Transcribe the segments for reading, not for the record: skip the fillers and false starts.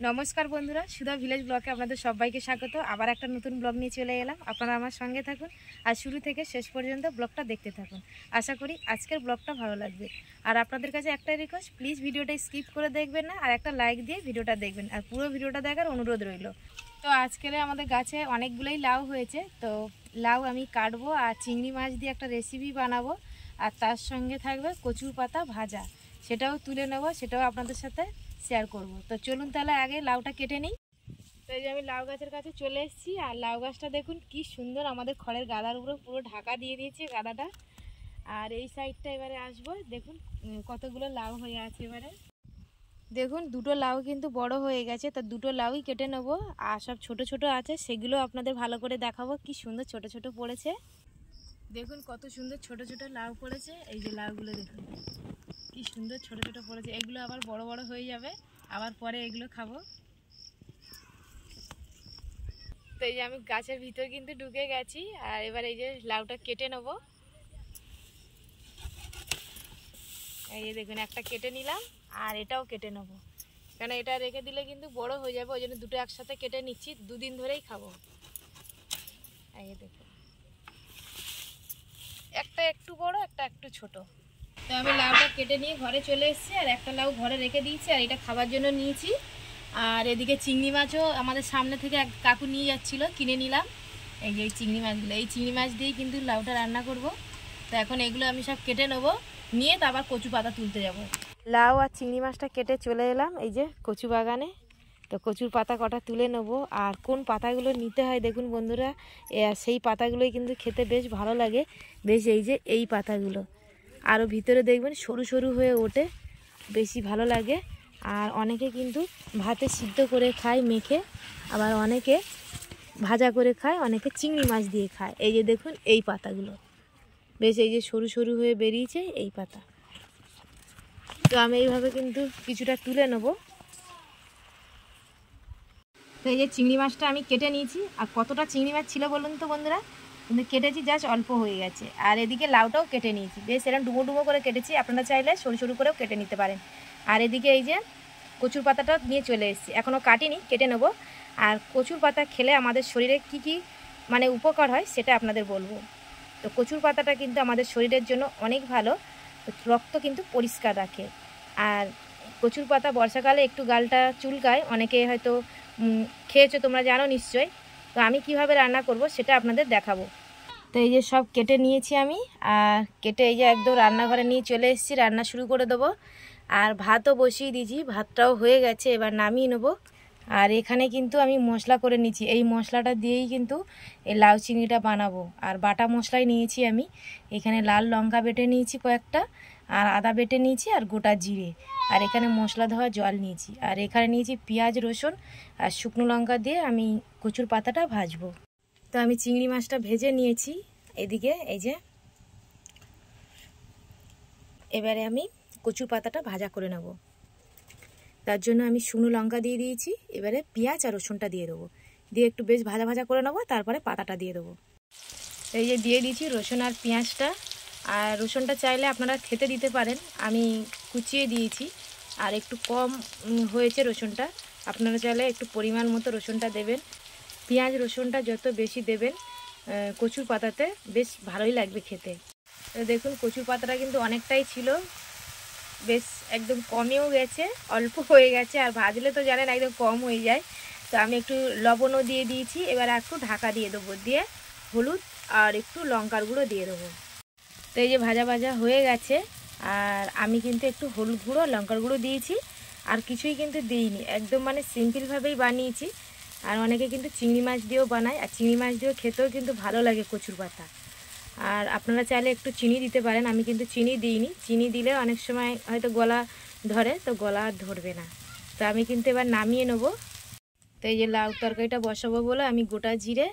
নমস্কার বন্ধুরা, সুধা ভিলেজ ব্লগে আপনাদের সবাইকে স্বাগত। আবার একটা নতুন ব্লগ নিয়ে চলে এলাম। আপনারা আমার সঙ্গে থাকুন আর শুরু থেকে শেষ পর্যন্ত ব্লগটা দেখতে থাকুন। আশা করি আজকের ব্লগটা ভালো লাগবে। আর আপনাদের কাছে একটাই রিকোয়েস্ট, প্লিজ ভিডিওটা স্কিপ করে দেখবেন না, আর একটা লাইক দিয়ে ভিডিওটা দেখবেন, আর পুরো ভিডিওটা দেখার অনুরোধ রইল। তো আজকের আমাদের গাছে অনেকগুলোই লাউ হয়েছে, তো লাউ আমি কাটবো আর চিংড়ি মাছ দিয়ে একটা রেসিপি বানাবো, আর তার সঙ্গে থাকবে কচুর পাতা ভাজা, সেটাও তুলে নেব, সেটাও আপনাদের সাথে শেয়ার করব। তো চলুন তাহলে আগে লাউটা কেটে নিই। তো এই যে আমি লাউ গাছের কাছে চলে এসেছি, আর লাউ গাছটা দেখুন কি সুন্দর, আমাদের খড়ের গাদার উপরে পুরো ঢাকা দিয়ে দিয়েছে গাদাটা। আর এই সাইডটা এবারে আসবো, দেখুন কতগুলো লাউ হয়ে আছে। এবারে দেখুন দুটো লাউ কিন্তু বড় হয়ে গেছে, তো দুটো লাউই কেটে নেব। আর সব ছোট ছোট আছে, সেগুলো আপনাদের ভালো করে দেখাবো। কি সুন্দর ছোট ছোট পড়েছে, দেখুন কত সুন্দর ছোট ছোট লাউ পড়েছে। এই যে লাউগুলো দেখুন কি সুন্দর ছোট ছোট পড়েছে, এগুলো আবার বড় বড় হয়ে যাবে, আবার পরে এগুলো খাবো। তো এই যে আমি গাছের ভিতর কিন্তু ঢুকে গেছি, আর এবার এই যে লাউটা কেটে নেব। এই যে দেখুন একটা কেটে নিলাম, আর এটাও কেটে নেব, কারণ এটা রেখে দিলে কিন্তু বড় হয়ে যাবে, ওই জন্য দুটো একসাথে কেটে নিচ্ছি, দুদিন ধরেই খাবো। এই যে দেখুন একটা একটু বড়, একটা একটু ছোট। তো আমি লাউটা কেটে নিয়ে ঘরে চলে এসেছি, আর একটা লাউ ঘরে রেখে দিয়েছি, আর এটা খাবার জন্য নিয়েছি। আর এদিকে চিংড়ি মাছও আমাদের সামনে থেকে এক কাকু নিয়ে যাচ্ছিলো, কিনে নিলাম। এই যে এই চিংড়ি মাছগুলো, এই চিংড়ি মাছ দিয়েই কিন্তু লাউটা রান্না করব। তো এখন এগুলো আমি সব কেটে নেবো, নিয়ে তারপর কচু পাতা তুলতে যাব। লাউ আর চিংড়ি মাছটা কেটে চলে এলাম এই যে কচু বাগানে। তো কচুর পাতা কটা তুলে নেবো, আর কোন পাতাগুলো নিতে হয় দেখুন বন্ধুরা, সেই পাতাগুলোই কিন্তু খেতে বেশ ভালো লাগে। বেশ এই যে এই পাতাগুলো, আরও ভিতরে দেখবেন সরু সরু হয়ে ওঠে, বেশি ভালো লাগে। আর অনেকে কিন্তু ভাতে সিদ্ধ করে খায় মেখে, আবার অনেকে ভাজা করে খায়, অনেকে চিংড়ি মাছ দিয়ে খায়। এই যে দেখুন এই পাতাগুলো বেশ এই যে সরু সরু হয়ে বেরিয়েছে এই পাতা। তো আমি এইভাবে কিন্তু কিছুটা তুলে নেব। তো এই যে চিংড়ি মাছটা আমি কেটে নিয়েছি, আর কতটা চিংড়ি মাছ ছিল বলুন তো বন্ধুরা, কিন্তু কেটেছি জাস্ট অল্প হয়ে গেছে। আর এদিকে লাউটাও কেটে নিয়েছি, বেশ এরকম ডুবো ডুবো করে কেটেছি, আপনারা চাইলে সরু সরু করেও কেটে নিতে পারেন। আর এদিকে এই যে কচুর পাতাটা নিয়ে চলে এসেছি, এখনও কাটিনি, কেটে নেব। আর কচুর পাতা খেলে আমাদের শরীরে কি কি মানে উপকার হয় সেটা আপনাদের বলবো। তো কচুর পাতাটা কিন্তু আমাদের শরীরের জন্য অনেক ভালো, রক্ত কিন্তু পরিষ্কার রাখে। আর কচুর পাতা বর্ষাকালে একটু গালটা চুলকায়, অনেকে হয়তো খেয়েছো তোমরা, জানো নিশ্চয়ই। তো আমি কিভাবে রান্না করব সেটা আপনাদের দেখাবো। তো এই যে সব কেটে নিয়েছি আমি, আর কেটে এই যে একদম রান্নাঘরে নিয়ে চলে এসেছি, রান্না শুরু করে দেবো। আর ভাতও বসিয়ে দিয়েছি, ভাতটাও হয়ে গেছে, এবার নামিয়ে নেবো। আর এখানে কিন্তু আমি মশলা করে নিচ্ছি, এই মশলাটা দিয়েই কিন্তু এই লাউ চিংড়িটা বানাবো। আর বাটা মশলাই নিয়েছি আমি, এখানে লাল লঙ্কা বেটে নিয়েছি কয়েকটা, আর আদা বেটে নিয়েছি, আর গোটা জিরে, আর এখানে মশলা ধোয়া জল নিয়েছি, আর এখানে নিয়েছি পেঁয়াজ রসুন আর শুকনো লঙ্কা দিয়ে আমি কচুর পাতাটা ভাজবো। তো আমি চিংড়ি মাছটা ভেজে নিয়েছি এদিকে, এই যে এবারে আমি কচুর পাতাটা ভাজা করে নেব। তার জন্য আমি শুকনো লঙ্কা দিয়ে দিয়েছি, এবারে পেঁয়াজ আর রসুনটা দিয়ে দেবো, দিয়ে একটু বেশ ভাজা ভাজা করে নেবো, তারপরে পাতাটা দিয়ে দেবো। এই যে দিয়ে দিয়েছি রসুন আর পেঁয়াজটা, আর রসুনটা চাইলে আপনারা খেতে দিতে পারেন, আমি কুচিয়ে দিয়েছি, আর একটু কম হয়েছে রসুনটা, আপনারা চাইলে একটু পরিমাণ মতো রসুনটা দেবেন। পেঁয়াজ রসুনটা যত বেশি দেবেন কচুর পাতাতে বেশ ভালোই লাগবে খেতে। তো দেখুন কচুর পাতাটা কিন্তু অনেকটাই ছিল, বেশ একদম কমেও গেছে, অল্প হয়ে গেছে, আর ভাজলে তো জানেন একদম কম হয়ে যায়। তো আমি একটু লবণও দিয়ে দিয়েছি, এবার একটু ঢাকা দিয়ে দেবো, দিয়ে হলুদ আর একটু লঙ্কার গুঁড়ো দিয়ে দেবো। তো এই যে ভাজা ভাজা হয়ে গেছে, আর আমি কিন্তু একটু হলুদ গুঁড়ো লঙ্কার গুঁড়ো দিয়েছি, আর কিছুই কিন্তু দিইনি, একদম মানে সিম্পলভাবেই বানিয়েছি। আর অনেকে কিন্তু চিংড়ি মাছ দিয়েও বানায়, আর চিংড়ি মাছ দিয়েও খেতেও কিন্তু ভালো লাগে কচুর পাতা। আর আপনারা চাইলে একটু চিনি দিতে পারেন, আমি কিন্তু চিনি দিইনি, চিনি দিলে অনেক সময় হয়তো গলা ধরে, তো গলা আর ধরবে না। তো আমি কিন্তু এবার নামিয়ে নেব। তো এই যে লাউ তরকারিটা বসাবো বলে আমি গোটা জিরে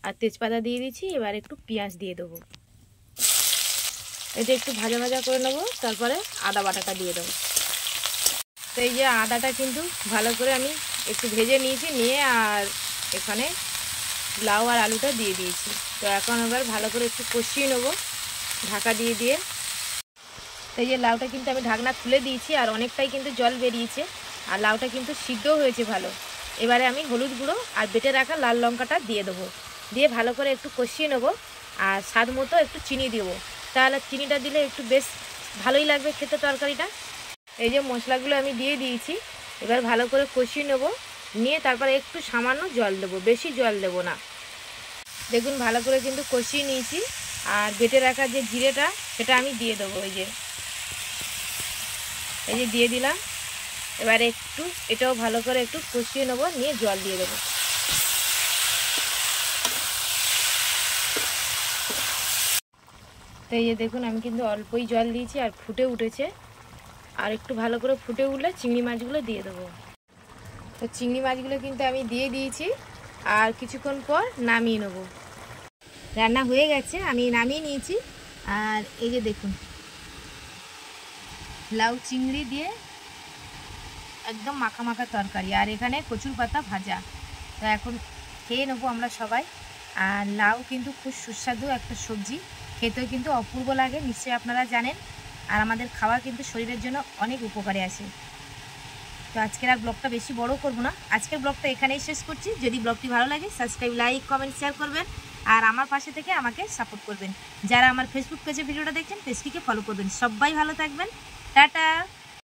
আর তেজপাতা দিয়ে দিচ্ছি, এবার একটু পেঁয়াজ দিয়ে দেবো, এটা একটু ভাজা ভাজা করে নেবো, তারপরে আদা বাটাটা দিয়ে দেবো। তো এই যে আদাটা কিন্তু ভালো করে আমি একটু ভেজে নিয়েছি, নিয়ে আর এখানে লাউ আর আলুটা দিয়ে দিয়েছি। তো এখন এবার ভালো করে একটু কষিয়ে নেবো ঢাকা দিয়ে দিয়ে। এই যে লাউটা কিন্তু আমি ঢাকনা খুলে দিয়েছি, আর অনেকটাই কিন্তু জল বেরিয়েছে, আর লাউটা কিন্তু সিদ্ধও হয়েছে ভালো। এবারে আমি হলুদ গুঁড়ো আর বেটে রাখা লাল লঙ্কাটা দিয়ে দেবো, দিয়ে ভালো করে একটু কষিয়ে নেবো। আর স্বাদ মতো একটু চিনি দেবো, তাহলে চিনিটা দিলে একটু বেশ ভালোই লাগবে খেতে তরকারিটা। এই যে মশলাগুলো আমি দিয়ে দিয়েছি, এবার ভালো করে কষিয়ে নেব, নিয়ে তারপরে একটু সামান্য জল দেবো, বেশি জল দেবো না। দেখুন ভালো করে কিন্তু কষিয়ে নিয়েছি। আর বেটে রাখা যে জিরেটা সেটা আমি দিয়ে দেবো, এই যে দিয়ে দিলাম। এবারে একটু এটাও ভালো করে একটু কষিয়ে নেবো, নিয়ে জল দিয়ে দেবো। তো এই যে দেখুন আমি কিন্তু অল্পই জল দিয়েছি আর ফুটে উঠেছে। আর একটু ভালো করে ফুটে উঠলে চিংড়ি মাছগুলো দিয়ে দেবো। তো চিংড়ি মাছগুলো কিন্তু আমি দিয়ে দিয়েছি, আর কিছুক্ষণ পর নামিয়ে নেব। রান্না হয়ে গেছে, আমি নামিয়ে নিয়েছি। আর এই যে দেখুন লাউ চিংড়ি দিয়ে একদম মাখা মাখা তরকারি, আর এখানে কচুর পাতা ভাজা। তো এখন খেয়ে নেবো আমরা সবাই। আর লাউ কিন্তু খুব সুস্বাদু একটা সবজি, খেতেও কিন্তু অপূর্ব লাগে, নিশ্চয়ই আপনারা জানেন। আর আমাদের খাওয়া কিন্তু শরীরের জন্য অনেক উপকারে আসে। তো আজকের আর ব্লগটা বেশি বড় করব না, আজকের ব্লগটা এখানেই শেষ করছি। যদি ব্লগটি ভালো লাগে সাবস্ক্রাইব, লাইক, কমেন্ট, শেয়ার করবেন। আর আমার পাশে থেকে আমাকে সাপোর্ট করবেন। যারা আমার ফেসবুক পেজে ভিডিওটা দেখছেন পেজটিকে ফলো করবেন। সবাই ভালো থাকবেন, টাটা।